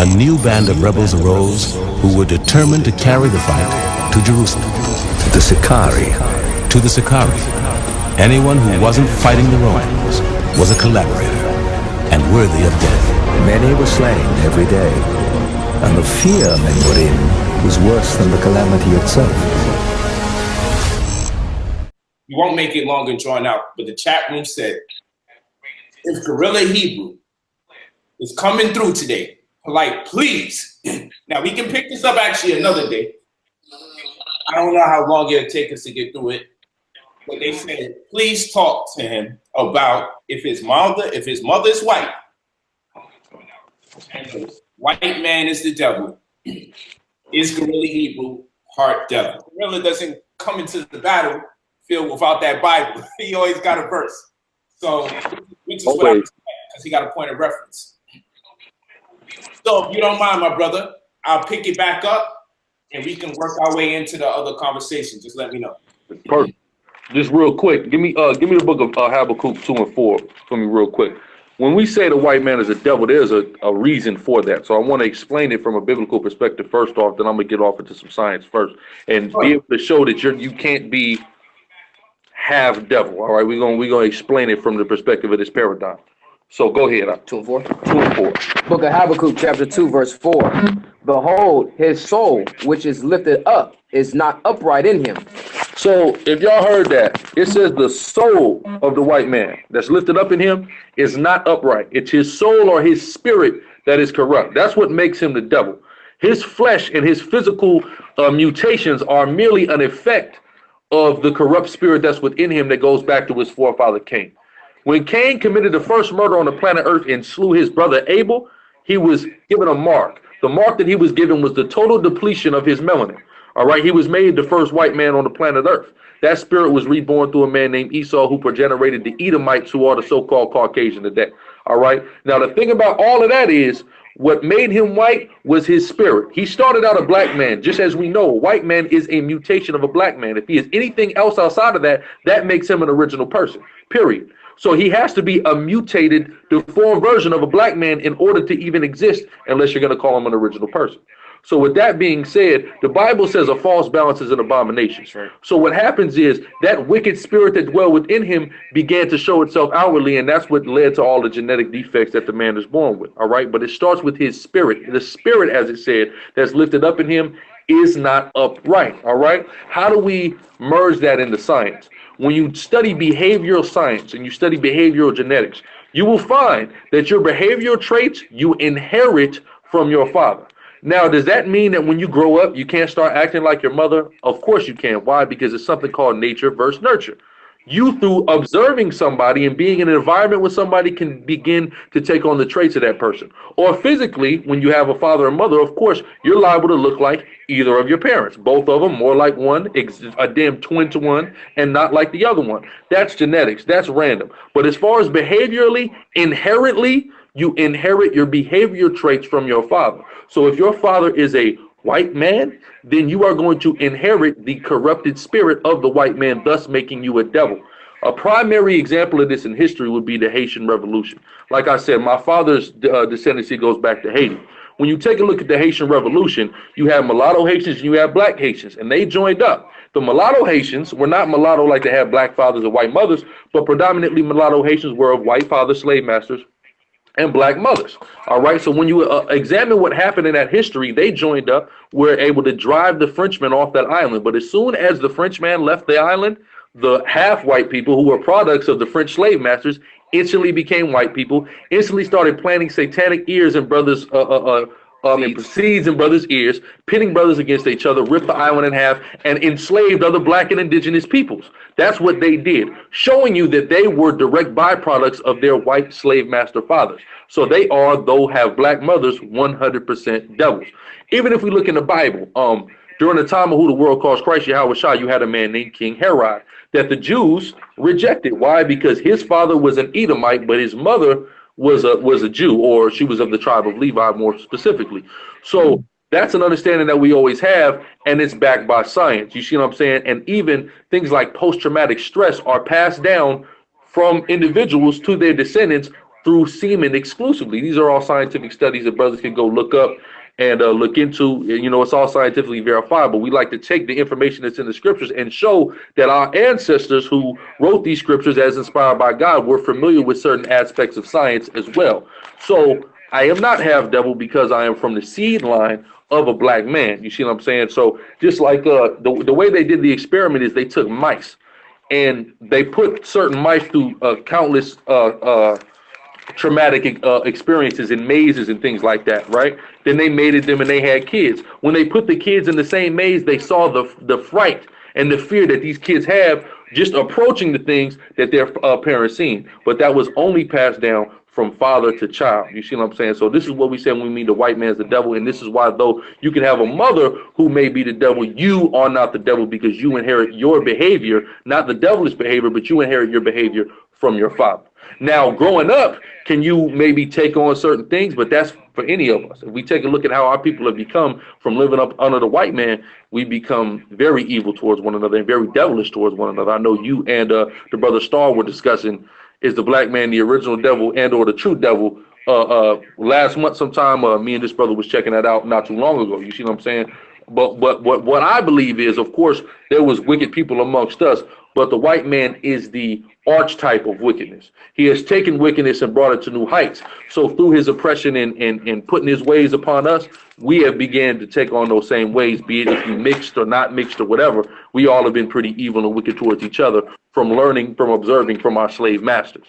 a new band of rebels arose who were determined to carry the fight to Jerusalem. The Sicarii. To the Sicarii, anyone who wasn't fighting the Romans was a collaborator and worthy of death. Many were slain every day, and the fear men were in was worse than the calamity itself. We won't make it long and drawn out, but the chat room said, if Guerrilla Hebrew is coming through today, Polight, please. Now, we can pick this up actually another day. I don't know how long it'll take us to get through it, but they said, please talk to him about if his mother is white, and the white man is the devil, is Guerrilla Hebrew part devil? Guerrilla doesn't come into the battlefield without that Bible. He always got a verse. So, which is what I'm saying, because he got a point of reference. So, if you don't mind, my brother, I'll pick it back up and we can work our way into the other conversation. Just let me know. Perfect. Just real quick, give me the book of Habakkuk 2 and 4 for me real quick. When we say the white man is a devil, there's a reason for that. So I want to explain it from a biblical perspective first off, then I'm going to get off into some science first and be able to show that you can't be half devil. All right, we're gonna explain it from the perspective of this paradigm. So go ahead. 2 and 4. 2 and 4. Book of Habakkuk, chapter 2, verse 4. Behold, his soul, which is lifted up, is not upright in him. So if y'all heard that, it says the soul of the white man that's lifted up in him is not upright. It's his soul or his spirit that is corrupt. That's what makes him the devil. His flesh and his physical mutations are merely an effect of the corrupt spirit that's within him that goes back to his forefather Cain. When Cain committed the first murder on the planet Earth and slew his brother Abel, he was given a mark. The mark that he was given was the total depletion of his melanin. All right, he was made the first white man on the planet Earth. That spirit was reborn through a man named Esau, who progenerated the Edomites, who are the so-called Caucasian today. All right, now the thing about all of that is what made him white was his spirit. He started out a black man, just as we know, a white man is a mutation of a black man. If he is anything else outside of that, that makes him an original person, period. So he has to be a mutated, deformed version of a black man in order to even exist, unless you're going to call him an original person. So with that being said, the Bible says a false balance is an abomination. Right. So what happens is that wicked spirit that dwelled within him began to show itself outwardly, and that's what led to all the genetic defects that the man is born with. All right, but it starts with his spirit. The spirit, as it said, that's lifted up in him is not upright. All right, how do we merge that into science? When you study behavioral science and you study behavioral genetics, you will find that your behavioral traits you inherit from your father. Now, does that mean that when you grow up, you can't start acting like your mother? Of course you can. Why? Because it's something called nature versus nurture. You, through observing somebody and being in an environment with somebody, can begin to take on the traits of that person. Or physically, when you have a father and mother, of course, you're liable to look like either of your parents. Both of them, more like one, a damn twin to one, and not like the other one. That's genetics. That's random. But as far as behaviorally, inherently, you inherit your behavior traits from your father. So if your father is a white man, then you are going to inherit the corrupted spirit of the white man, thus making you a devil. A primary example of this in history would be the Haitian Revolution. Like I said, my father's descendancy goes back to Haiti. When you take a look at the Haitian Revolution, you have mulatto Haitians and you have black Haitians, and they joined up. The mulatto Haitians were not mulatto like they had black fathers and white mothers, but predominantly mulatto Haitians were of white fathers, slave masters, and black mothers. All right. So when you examine what happened in that history, they joined up, were able to drive the Frenchmen off that island. But as soon as the Frenchman left the island, the half white people who were products of the French slave masters instantly became white people, instantly started planting satanic ears in brothers, seeds in brothers' ears, pitting brothers against each other, ripped the island in half, and enslaved other black and indigenous peoples. That's what they did, showing you that they were direct byproducts of their white slave master fathers. So they are, though have black mothers, 100% devils. Even if we look in the Bible, during the time of who the world calls Christ, Yahweh Shah, you had a man named King Herod that the Jews rejected. Why? Because his father was an Edomite, but his mother was a Jew, or she was of the tribe of Levi more specifically. So that's an understanding that we always have, and it's backed by science. You see what I'm saying? And even things like post-traumatic stress are passed down from individuals to their descendants through semen exclusively. These are all scientific studies that brothers can go look up and look into. You know, it's all scientifically verifiable. We like to take the information that's in the scriptures and show that our ancestors who wrote these scriptures as inspired by God were familiar with certain aspects of science as well. So I am not half devil because I am from the seed line of a black man. You see what I'm saying? So just like the way they did the experiment is they took mice and they put certain mice through countless traumatic experiences in mazes and things like that, right? Then they mated them and they had kids. When they put the kids in the same maze, they saw the fright and the fear that these kids have just approaching the things that their parents seen. But that was only passed down from father to child. You see what I'm saying? So this is what we say when we mean the white man's the devil. And this is why, though you can have a mother who may be the devil, you are not the devil because you inherit your behavior, not the devilish behavior, but you inherit your behavior from your father. Now, growing up, can you maybe take on certain things? But that's for any of us. If we take a look at how our people have become from living up under the white man, we become very evil towards one another and very devilish towards one another. I know you and the brother Star were discussing, is the black man the original devil and or the true devil? Last month sometime, me and this brother was checking that out not too long ago. You see what I'm saying? But what I believe is, of course, there was wicked people amongst us, but the white man is the archetype of wickedness. He has taken wickedness and brought it to new heights. So through his oppression and putting his ways upon us, we have began to take on those same ways, be it if you mixed or not mixed or whatever. We all have been pretty evil and wicked towards each other from learning, from observing from our slave masters.